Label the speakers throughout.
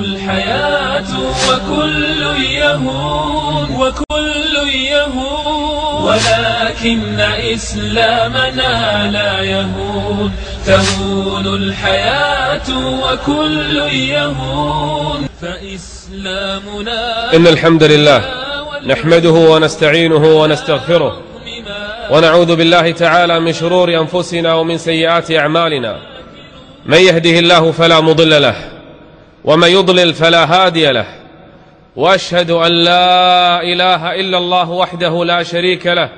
Speaker 1: الحياة وكل يهون ولكن إسلامنا لا يهون. تهون الحياة وكل يهون فإسلامنا.
Speaker 2: إن الحمد لله نحمده ونستعينه ونستغفره ونعوذ بالله تعالى من شرور أنفسنا ومن سيئات أعمالنا. من يهده الله فلا مضل له ومن يضلل فلا هادي له، وأشهد أن لا إله إلا الله وحده لا شريك له،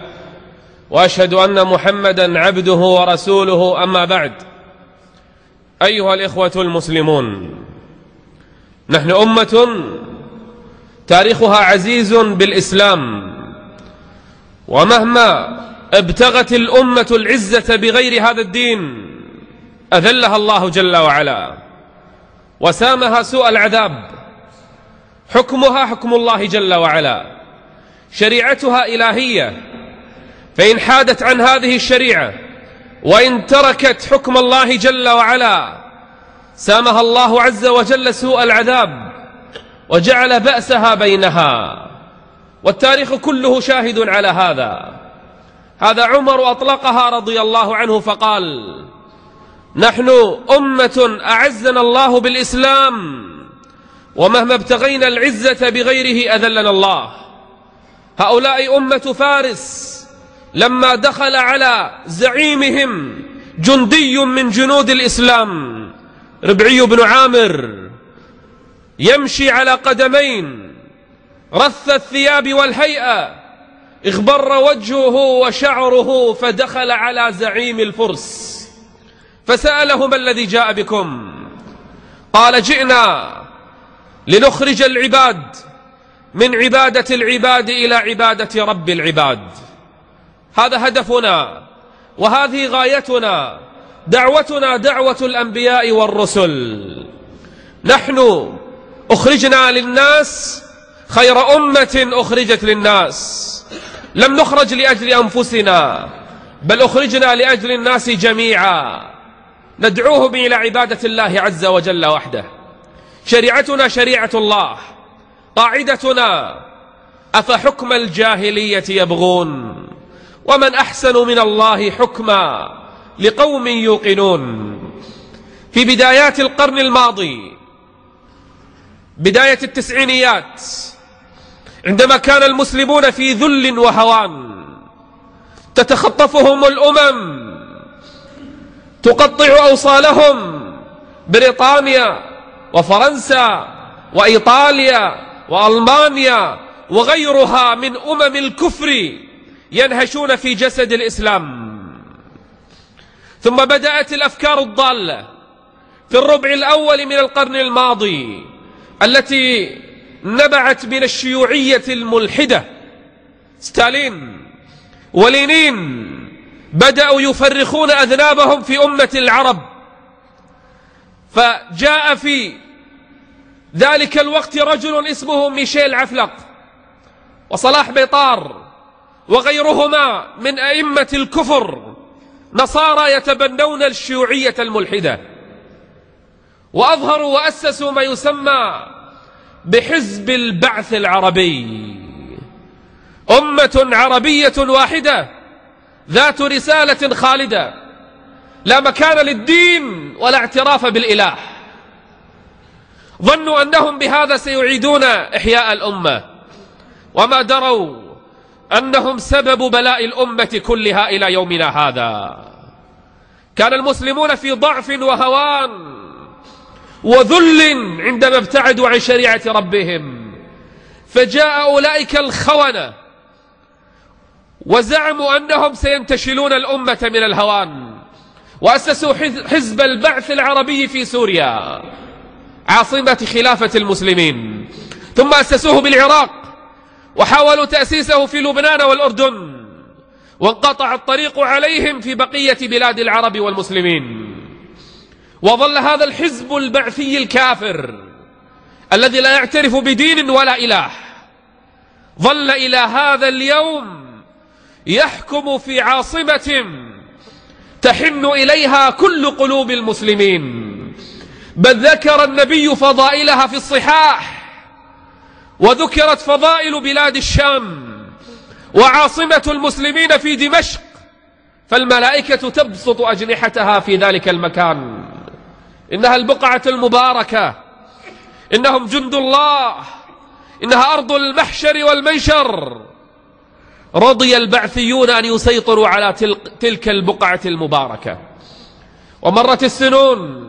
Speaker 2: وأشهد أن محمدا عبده ورسوله. أما بعد، أيها الإخوة المسلمون، نحن أمة تاريخها عزيز بالإسلام، ومهما ابتغت الأمة العزة بغير هذا الدين أذلها الله جل وعلا وسامها سوء العذاب. حكمها حكم الله جل وعلا، شريعتها إلهية، فإن حادت عن هذه الشريعة وإن تركت حكم الله جل وعلا سامها الله عز وجل سوء العذاب وجعل بأسها بينها، والتاريخ كله شاهد على هذا عمر أطلقها رضي الله عنه فقال: نحن أمة أعزنا الله بالإسلام، ومهما ابتغينا العزة بغيره أذلنا الله. هؤلاء أمة فارس لما دخل على زعيمهم جندي من جنود الإسلام ربعي بن عامر يمشي على قدمين رث الثياب والهيئة، اغبر وجهه وشعره، فدخل على زعيم الفرس فسأله: ما الذي جاء بكم؟ قال: جئنا لنخرج العباد من عبادة العباد إلى عبادة رب العباد. هذا هدفنا وهذه غايتنا، دعوتنا دعوة الأنبياء والرسل. نحن أخرجنا للناس خير أمة أخرجت للناس، لم نخرج لأجل أنفسنا بل أخرجنا لأجل الناس جميعا، ندعوهم إلى عبادة الله عز وجل وحده. شريعتنا شريعة الله، قاعدتنا: أفحكم الجاهلية يبغون ومن أحسن من الله حكما لقوم يوقنون. في بدايات القرن الماضي، بداية التسعينيات، عندما كان المسلمون في ذل وهوان تتخطفهم الأمم، تقطع أوصالهم، بريطانيا وفرنسا وإيطاليا وألمانيا وغيرها من أمم الكفر ينهشون في جسد الإسلام. ثم بدأت الأفكار الضالة في الربع الأول من القرن الماضي التي نبعت من الشيوعية الملحدة. ستالين ولينين بدأوا يفرخون أذنابهم في أمة العرب، فجاء في ذلك الوقت رجل اسمه ميشيل عفلق وصلاح بيطار وغيرهما من أئمة الكفر، نصارى يتبنون الشيوعية الملحدة، وأظهروا وأسسوا ما يسمى بحزب البعث العربي. أمة عربية واحدة ذات رسالة خالدة، لا مكان للدين ولا اعتراف بالإله. ظنوا أنهم بهذا سيعيدون إحياء الأمة، وما دروا أنهم سبب بلاء الأمة كلها إلى يومنا هذا. كان المسلمون في ضعف وهوان وذل عندما ابتعدوا عن شريعة ربهم، فجاء أولئك الخونة وزعموا أنهم سينتشلون الأمة من الهوان، وأسسوا حزب البعث العربي في سوريا عاصمة خلافة المسلمين، ثم أسسوه بالعراق، وحاولوا تأسيسه في لبنان والأردن، وانقطع الطريق عليهم في بقية بلاد العرب والمسلمين. وظل هذا الحزب البعثي الكافر الذي لا يعترف بدين ولا إله، ظل إلى هذا اليوم يحكم في عاصمة تحن إليها كل قلوب المسلمين، بل ذكر النبي فضائلها في الصحاح، وذكرت فضائل بلاد الشام وعاصمة المسلمين في دمشق، فالملائكة تبسط أجنحتها في ذلك المكان. إنها البقعة المباركة، إنهم جند الله، إنها أرض المحشر والمنشر. رضي البعثيون أن يسيطروا على تلك البقعة المباركة. ومرت السنون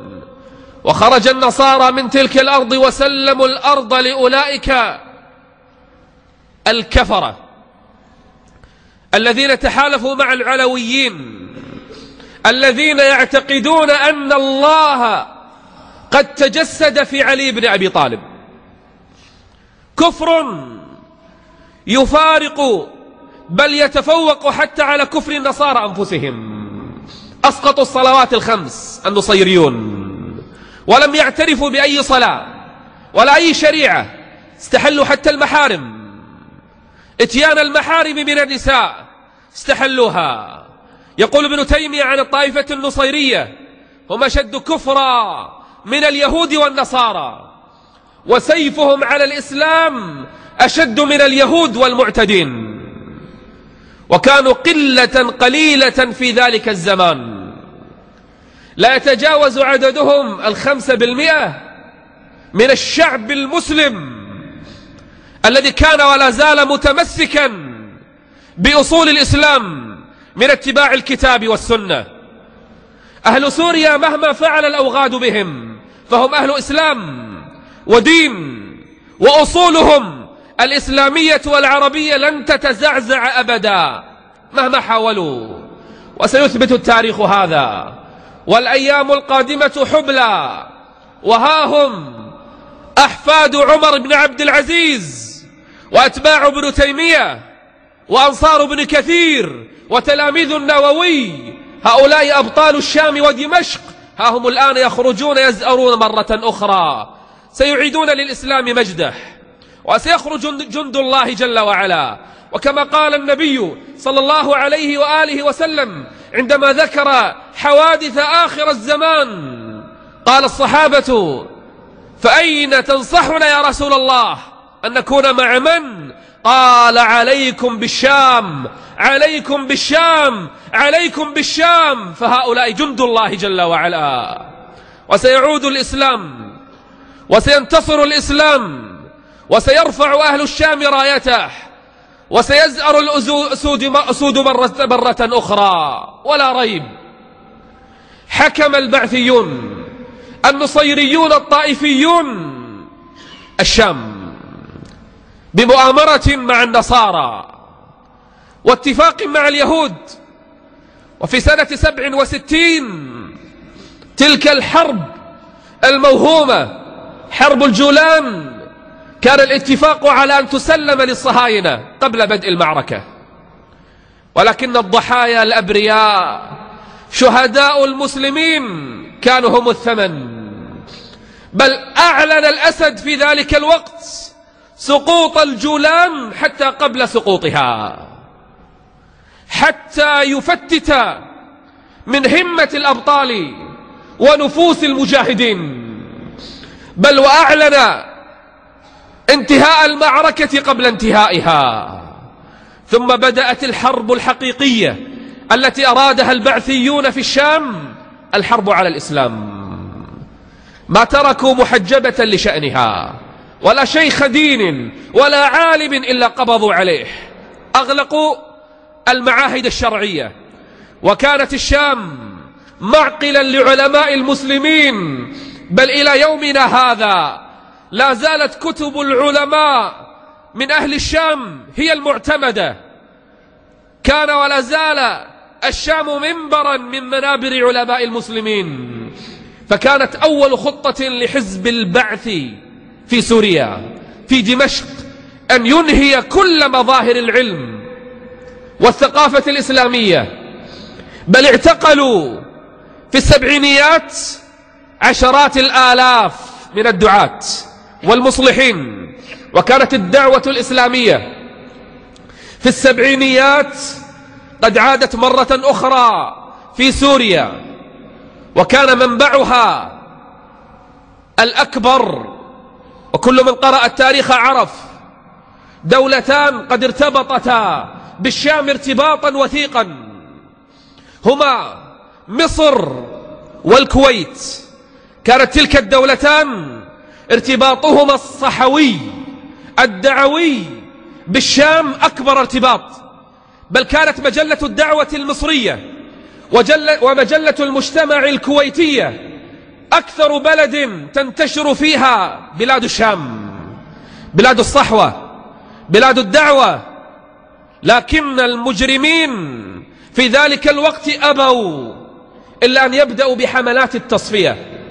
Speaker 2: وخرج النصارى من تلك الأرض وسلموا الأرض لأولئك الكفرة الذين تحالفوا مع العلويين، الذين يعتقدون أن الله قد تجسد في علي بن أبي طالب. كفر يفارق بل يتفوق حتى على كفر النصارى أنفسهم. أسقطوا الصلوات الخمس النصيريون، ولم يعترفوا بأي صلاة ولا أي شريعة. استحلوا حتى المحارم، اتيان المحارم من النساء استحلوها. يقول ابن تيمية عن الطائفة النصيرية: هم أشد كفرا من اليهود والنصارى، وسيفهم على الإسلام أشد من اليهود والمعتدين. وكانوا قلة قليلة في ذلك الزمان، لا يتجاوز عددهم 5% من الشعب المسلم الذي كان ولا زال متمسكا بأصول الإسلام من اتباع الكتاب والسنة. أهل سوريا مهما فعل الأوغاد بهم فهم أهل إسلام ودين، وأصولهم الإسلامية والعربية لن تتزعزع أبدا مهما حاولوا، وسيثبت التاريخ هذا. والأيام القادمة حبلى، وها هم أحفاد عمر بن عبد العزيز وأتباع ابن تيمية وأنصار ابن كثير وتلاميذ النووي، هؤلاء أبطال الشام ودمشق، ها هم الآن يخرجون يزأرون مرة أخرى، سيعيدون للإسلام مجده، وسيخرج جند الله جل وعلا. وكما قال النبي صلى الله عليه وآله وسلم عندما ذكر حوادث آخر الزمان، قال الصحابة: فأين تنصحنا يا رسول الله أن نكون مع من؟ قال: عليكم بالشام، عليكم بالشام، عليكم بالشام، فهؤلاء جند الله جل وعلا. وسيعود الإسلام، وسينتصر الإسلام، وسيرفع أهل الشام رايته، وسيزأر الأسود مرة أخرى. ولا ريب، حكم البعثيون النصيريون الطائفيون الشام بمؤامرة مع النصارى واتفاق مع اليهود. وفي سنة 67 تلك الحرب الموهومة، حرب الجولان، كان الاتفاق على أن تسلم للصهاينة قبل بدء المعركة، ولكن الضحايا الأبرياء شهداء المسلمين كانوا هم الثمن. بل أعلن الأسد في ذلك الوقت سقوط الجولان حتى قبل سقوطها، حتى يفتت من همة الأبطال ونفوس المجاهدين. بل وأعلن انتهاء المعركة قبل انتهائها. ثم بدأت الحرب الحقيقية التي أرادها البعثيون في الشام، الحرب على الإسلام. ما تركوا محجبة لشأنها ولا شيخ دين ولا عالم إلا قبضوا عليه. أغلقوا المعاهد الشرعية، وكانت الشام معقلا لعلماء المسلمين. بل إلى يومنا هذا لا زالت كتب العلماء من أهل الشام هي المعتمدة. كان ولا زال الشام منبرا من منابر علماء المسلمين. فكانت أول خطة لحزب البعث في سوريا في دمشق أن ينهي كل مظاهر العلم والثقافة الإسلامية. بل اعتقلوا في السبعينيات عشرات الآلاف من الدعاة والمصلحين. وكانت الدعوة الإسلامية في السبعينيات قد عادت مرة أخرى في سوريا، وكان منبعها
Speaker 3: الأكبر، وكل من قرأ التاريخ عرف دولتان قد ارتبطتا بالشام ارتباطا وثيقا، هما مصر والكويت. كانت تلك الدولتان ارتباطهما الصحوي الدعوي بالشام أكبر ارتباط، بل كانت مجلة الدعوة المصرية ومجلة المجتمع الكويتية أكثر بلد تنتشر فيها بلاد الشام، بلاد الصحوة، بلاد الدعوة. لكن المجرمين في ذلك الوقت أبوا إلا أن يبدأوا بحملات التصفية،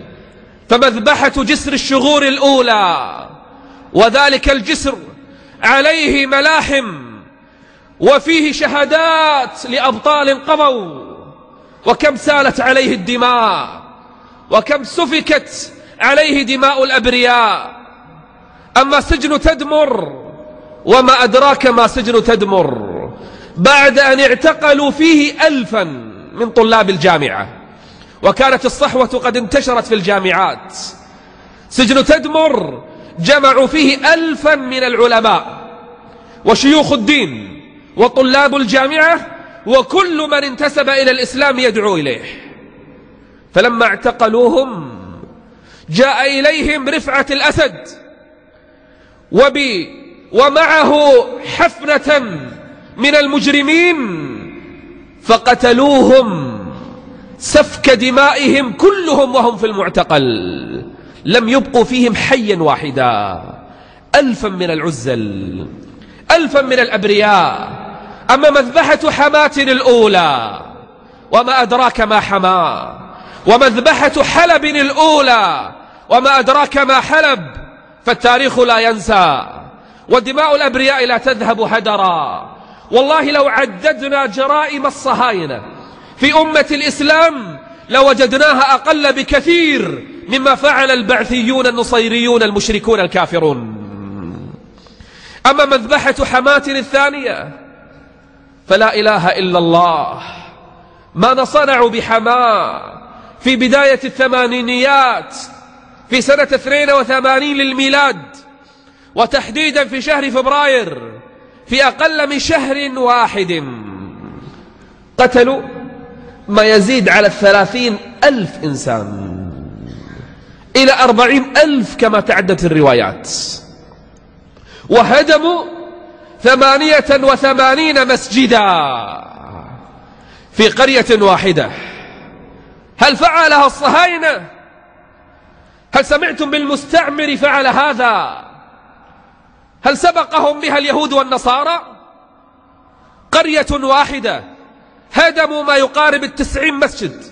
Speaker 3: فمذبحة جسر الشغور الأولى، وذلك الجسر عليه ملاحم وفيه شهادات لأبطال قضوا، وكم سالت عليه الدماء، وكم سفكت عليه دماء الأبرياء. أما سجن تدمر وما أدراك ما سجن تدمر، بعد أن اعتقلوا فيه 1000 من طلاب الجامعة، وكانت الصحوة قد انتشرت في الجامعات. سجن تدمر جمعوا فيه 1000 من العلماء وشيوخ الدين وطلاب الجامعة وكل من انتسب إلى الإسلام يدعو إليه. فلما اعتقلوهم جاء إليهم رفعة الأسد ومعه حفنة من المجرمين فقتلوهم سفك دمائهم كلهم وهم في المعتقل، لم يبقوا فيهم حيا واحدا. 1000 من العزل، 1000 من الأبرياء. أما مذبحة حماتن الأولى وما أدراك ما حما، ومذبحة حلب الأولى وما أدراك ما حلب، فالتاريخ لا ينسى، ودماء الأبرياء لا تذهب هدرا. والله لو عددنا جرائم الصهاينة في أمة الإسلام لوجدناها أقل بكثير مما فعل البعثيون النصيريون المشركون الكافرون. أما مذبحة حماتن الثانية فلا إله إلا الله، ما صنعوا بحما في بداية الثمانينيات في سنة 82 للميلاد، وتحديدا في شهر فبراير، في أقل من شهر واحد قتلوا ما يزيد على 30,000 إنسان إلى 40,000 كما تعدت الروايات، وهدموا 88 مسجدا في قرية واحدة. هل فعلها الصهاينة؟ هل سمعتم بالمستعمر فعل هذا؟ هل سبقهم بها اليهود والنصارى؟ قرية واحدة هدموا ما يقارب 90 مسجد،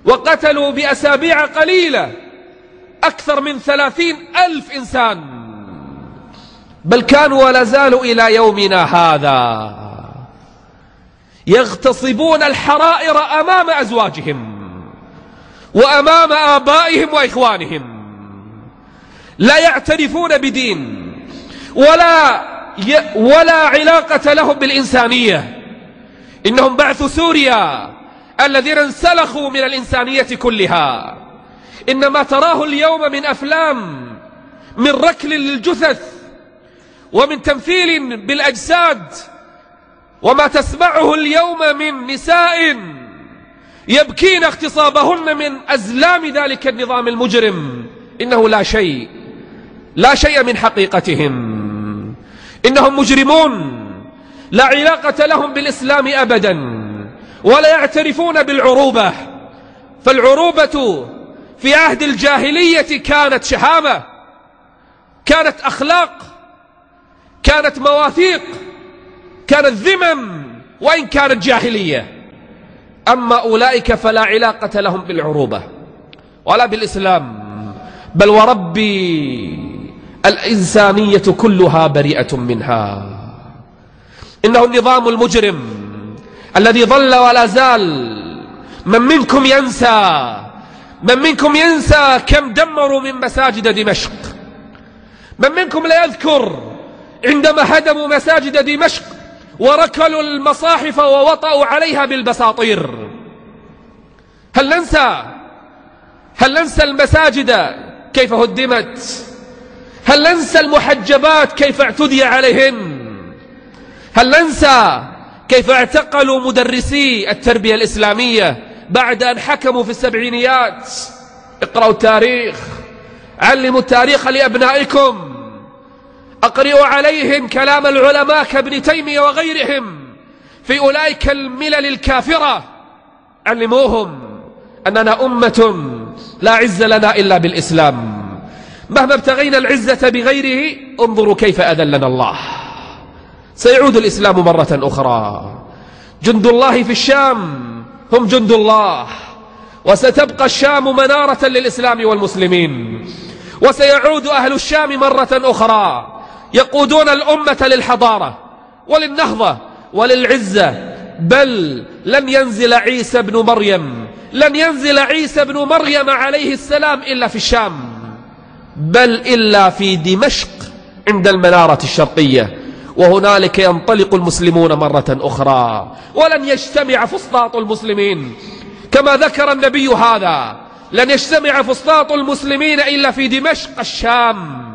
Speaker 3: وقتلوا بأسابيع قليلة أكثر من 30,000 إنسان، بل كانوا ولا زالوا إلى يومنا هذا يغتصبون الحرائر أمام أزواجهم وأمام آبائهم وإخوانهم، لا يعترفون بدين ولا علاقة لهم بالإنسانية. إنهم بعث سوريا الذين انسلخوا من الإنسانية كلها. إنما تراه اليوم من أفلام، من ركل للجثث ومن تمثيل بالأجساد، وما تسمعه اليوم من نساء يبكين اغتصابهن من أزلام ذلك النظام المجرم، إنه لا شيء من حقيقتهم. إنهم مجرمون لا علاقة لهم بالإسلام أبدا، ولا يعترفون بالعروبة. فالعروبة في عهد الجاهلية كانت شهامة، كانت أخلاق، كانت مواثيق، كانت ذمم، وإن كانت جاهلية. أما أولئك فلا علاقة لهم بالعروبة ولا بالإسلام، بل وربي الإنسانية كلها بريئة منها. إنه النظام المجرم الذي ظل ولا زال. من منكم ينسى كم دمروا من مساجد دمشق؟ من منكم لا يذكر عندما هدموا مساجد دمشق وركلوا المصاحف ووطأوا عليها بالبساطير؟ هل ننسى المساجد كيف هدمت؟ هل ننسى المحجبات كيف اعتدي عليهن؟ هل ننسى كيف اعتقلوا مدرسي التربية الإسلامية بعد أن حكموا في السبعينيات؟ اقرأوا التاريخ، علموا التاريخ لأبنائكم، أقرئوا عليهم كلام العلماء كابن تيمية وغيرهم في أولئك الملل الكافرة. علموهم أننا أمة لا عز لنا إلا بالإسلام، مهما ابتغينا العزة بغيره انظروا كيف أذلنا الله. سيعود الإسلام مرة أخرى، جند الله في الشام هم جند الله، وستبقى الشام منارة للإسلام والمسلمين، وسيعود أهل الشام مرة أخرى يقودون الأمة للحضارة وللنهضة وللعزة. بل لن ينزل عيسى بن مريم عليه السلام إلا في الشام، بل إلا في دمشق عند المنارة الشرقية، وهنالك ينطلق المسلمون مرة أخرى. ولن يجتمع فسطاط المسلمين كما ذكر النبي هذا، لن يجتمع فسطاط المسلمين إلا في دمشق الشام.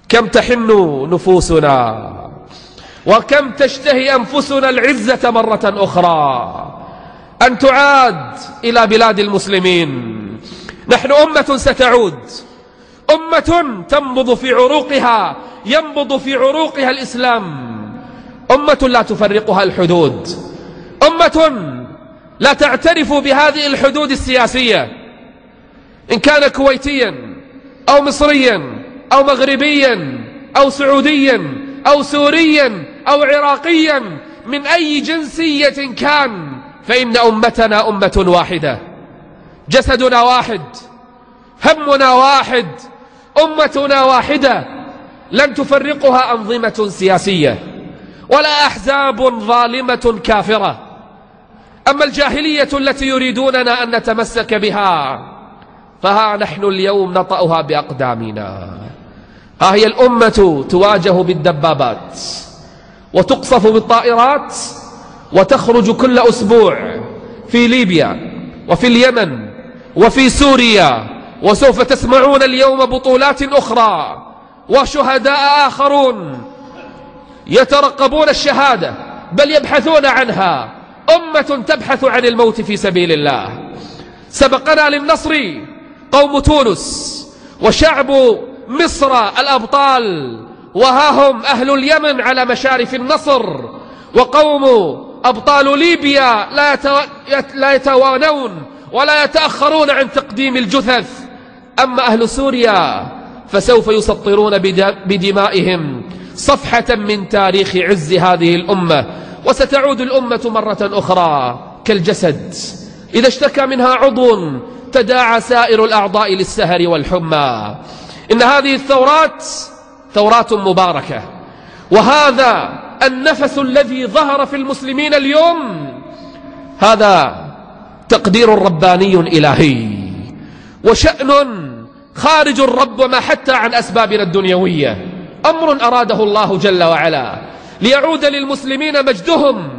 Speaker 3: كم تحن نفوسنا وكم تشتهي أنفسنا العزة مرة أخرى، أن تعاد إلى بلاد المسلمين. نحن أمة ستعود، أمة ينبض في عروقها الإسلام، أمة لا تفرقها الحدود، أمة لا تعترف بهذه الحدود السياسية، إن كان كويتيا أو مصريا أو مغربيا أو سعوديا أو سوريا أو عراقيا، من أي جنسية كان، فإن أمتنا أمة واحدة، جسدنا واحد، همنا واحد، أمتنا واحدة، لن تفرقها أنظمة سياسية ولا أحزاب ظالمة كافرة. أما الجاهلية التي يريدوننا أن نتمسك بها فها نحن اليوم نطأها بأقدامنا. ها هي الأمة تواجه بالدبابات وتقصف بالطائرات وتخرج كل أسبوع في ليبيا وفي اليمن وفي سوريا، وسوف تسمعون اليوم بطولات أخرى وشهداء آخرون يترقبون الشهادة بل يبحثون عنها، أمة تبحث عن الموت في سبيل الله. سبقنا للنصر قوم تونس وشعب مصر الأبطال، وها هم أهل اليمن على مشارف النصر، وقوم أبطال ليبيا لا يتوانون ولا يتأخرون عن تقديم الجثث. أما أهل سوريا فسوف يسطرون بدمائهم صفحة من تاريخ عز هذه الأمة، وستعود الأمة مرة أخرى كالجسد إذا اشتكى منها عضو تداعى سائر الأعضاء للسهر والحمى. إن هذه الثورات ثورات مباركة، وهذا النفس الذي ظهر في المسلمين اليوم هذا تقدير رباني إلهي وشأن خارج ربما حتى عن أسبابنا الدنيوية، أمر أراده الله جل وعلا ليعود للمسلمين مجدهم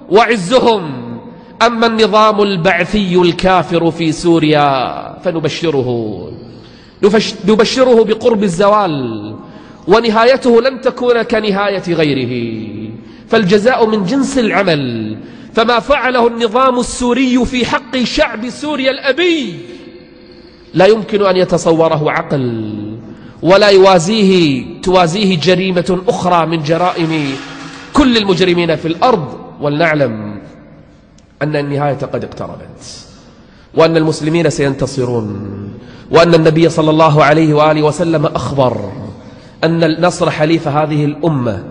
Speaker 3: وعزهم. أما النظام البعثي الكافر في سوريا فنبشره بقرب الزوال، ونهايته لن تكون كنهاية غيره، فالجزاء من جنس العمل. فما فعله النظام السوري في حق شعب سوريا الأبي لا يمكن أن يتصوره عقل، ولا توازيه جريمة أخرى من جرائم كل المجرمين في الأرض. ولنعلم أن النهاية قد اقتربت، وأن المسلمين سينتصرون، وأن النبي صلى الله عليه وآله وسلم أخبر أن النصر حليف هذه الأمة،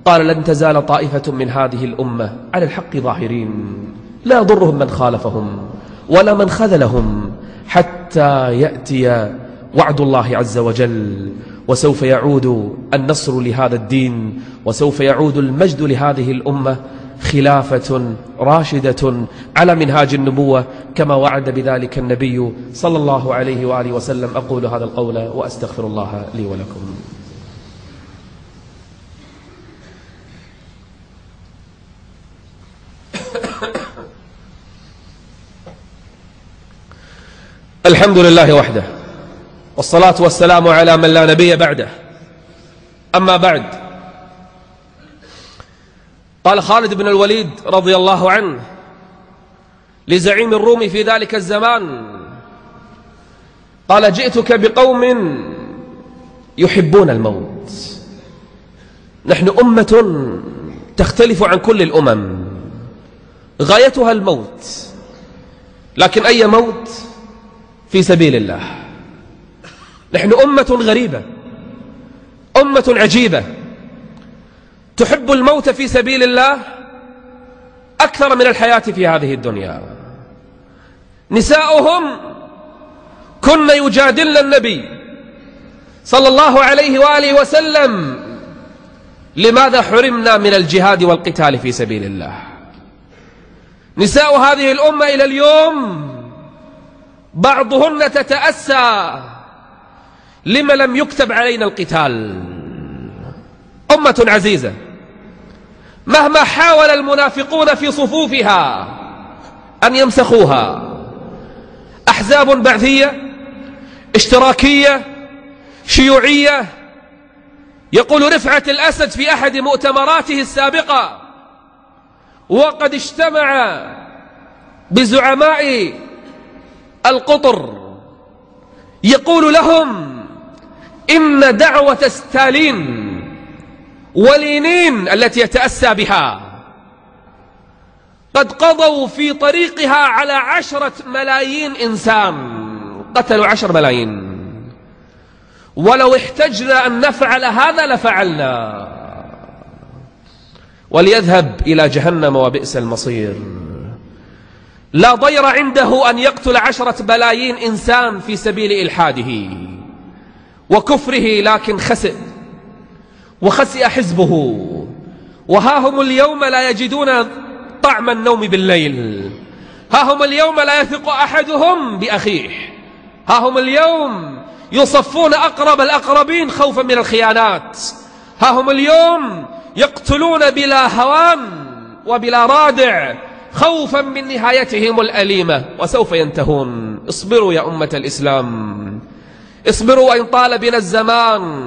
Speaker 3: قال لن تزال طائفة من هذه الأمة على الحق ظاهرين لا يضرهم من خالفهم ولا من خذلهم حتى يأتي وعد الله عز وجل، وسوف يعود النصر لهذا الدين، وسوف يعود المجد لهذه الأمة خلافة راشدة على منهاج النبوة كما وعد بذلك النبي صلى الله عليه وآله وسلم. أقول هذا القول وأستغفر الله لي ولكم. الحمد لله وحده، والصلاة والسلام على من لا نبي بعده. أما بعد، قال خالد بن الوليد رضي الله عنه لزعيم الروم في ذلك الزمان، قال: جئتك بقوم يحبون الموت. نحن أمة تختلف عن كل الأمم، غايتها الموت، لكن أي موت؟ في سبيل الله. نحن أمة غريبة، أمة عجيبة، تحب الموت في سبيل الله أكثر من الحياة في هذه الدنيا. نساؤهم كن يجادلن النبي صلى الله عليه وآله وسلم: لماذا حرمنا من الجهاد والقتال في سبيل الله؟ نساء هذه الأمة إلى اليوم بعضهن تتأسى: لما لم يكتب علينا القتال؟ أمة عزيزة، مهما حاول المنافقون في صفوفها أن يمسخوها، أحزاب بعثية، اشتراكية، شيوعية. يقول رفعت الأسد في أحد مؤتمراته السابقة وقد اجتمع بزعماء القطر، يقول لهم إن دعوة ستالين ولينين التي يتأسى بها قد قضوا في طريقها على 10 ملايين إنسان، قتلوا 10 ملايين، ولو احتجنا أن نفعل هذا لفعلنا، وليذهب إلى جهنم وبئس المصير. لا ضير عنده أن يقتل 10 ملايين إنسان في سبيل إلحاده وكفره، لكن خسئ وخسئ حزبه. وها هم اليوم لا يجدون طعم النوم بالليل، ها هم اليوم لا يثق أحدهم بأخيه، ها هم اليوم يصفون أقرب الأقربين خوفا من الخيانات، ها هم اليوم يقتلون بلا هوان وبلا رادع خوفا من نهايتهم الأليمة، وسوف ينتهون. اصبروا يا أمة الإسلام، اصبروا، وإن طال بنا الزمان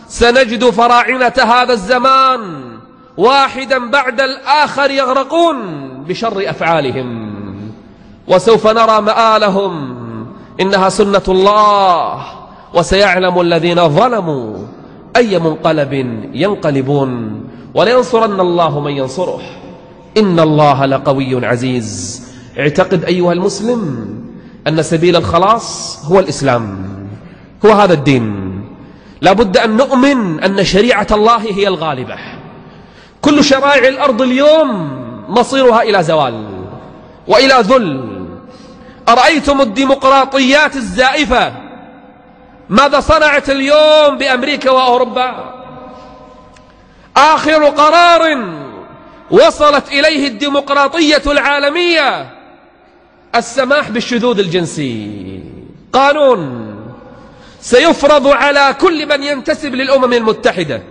Speaker 3: سنجد فراعنة هذا الزمان واحدا بعد الآخر يغرقون بشر أفعالهم، وسوف نرى مآلهم. إنها سنة الله، وسيعلم الذين ظلموا أي منقلب ينقلبون، ولينصرن الله من ينصره، إن الله لقوي عزيز. اعتقد أيها المسلم أن سبيل الخلاص هو الإسلام، هو هذا الدين. لا بد أن نؤمن أن شريعة الله هي الغالبة. كل شرائع الأرض اليوم مصيرها إلى زوال وإلى ذل. أرأيتم الديمقراطيات الزائفة ماذا صنعت اليوم بأمريكا وأوروبا؟ آخر قرار وصلت إليه الديمقراطية العالمية السماح بالشذوذ الجنسي، قانون سيفرض على كل من ينتسب للأمم المتحدة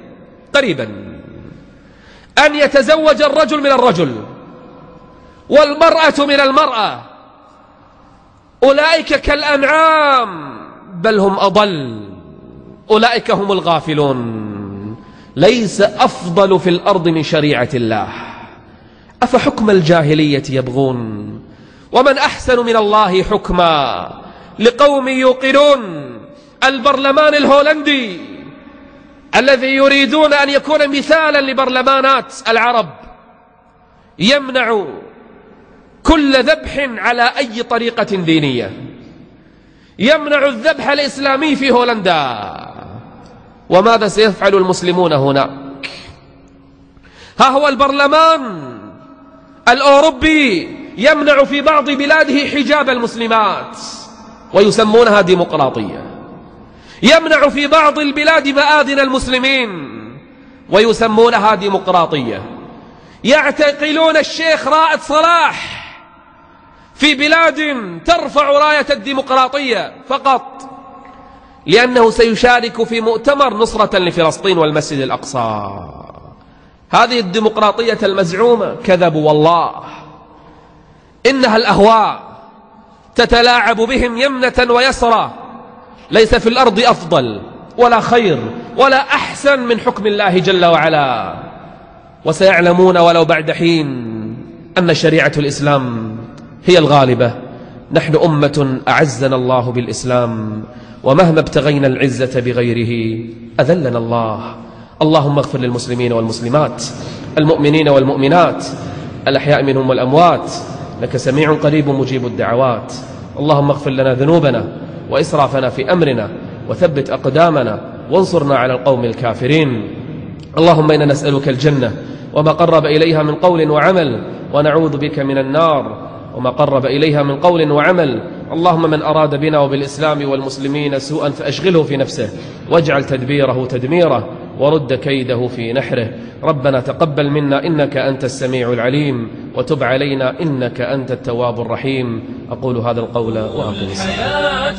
Speaker 3: قريبا أن يتزوج الرجل من الرجل والمرأة من المرأة. أولئك كالأنعام بل هم أضل، أولئك هم الغافلون. ليس أفضل في الأرض من شريعة الله، أفحكم الجاهلية يبغون ومن أحسن من الله حكما لقوم يوقنون. البرلمان الهولندي الذي يريدون أن يكون مثالا لبرلمانات العرب يمنع كل ذبح على أي طريقة دينية، يمنع الذبح الإسلامي في هولندا. وماذا سيفعل المسلمون هناك؟ ها هو البرلمان الأوروبي يمنع في بعض بلاده حجاب المسلمات ويسمونها ديمقراطية، يمنع في بعض البلاد مآذن المسلمين ويسمونها ديمقراطية، يعتقلون الشيخ رائد صلاح في بلاد ترفع راية الديمقراطية فقط لأنه سيشارك في مؤتمر نصرة لفلسطين والمسجد الأقصى. هذه الديمقراطية المزعومة كذبوا والله، إنها الأهواء تتلاعب بهم يمنة ويسرى ليس في الأرض أفضل ولا خير ولا أحسن من حكم الله جل وعلا. وسيعلمون ولو بعد حين أن شريعة الإسلام هي الغالبة. نحن أمة أعزنا الله بالإسلام، ومهما ابتغينا العزة بغيره أذلنا الله. اللهم اغفر للمسلمين والمسلمات، المؤمنين والمؤمنات، الأحياء منهم والأموات، لك سميع قريب مجيب الدعوات. اللهم اغفر لنا ذنوبنا وإسرافنا في أمرنا، وثبت أقدامنا، وانصرنا على القوم الكافرين. اللهم إنا نسألك الجنة وما قرب إليها من قول وعمل، ونعوذ بك من النار وما قرب إليها من قول وعمل. اللهم من أراد بنا وبالإسلام والمسلمين سوءا فأشغله في نفسه، واجعل تدبيره تدميره، ورد كيده في نحره. ربنا تقبل منا إنك أنت السميع العليم، وتب علينا إنك أنت التواب الرحيم. أقول هذا القول وأقول الصلاة.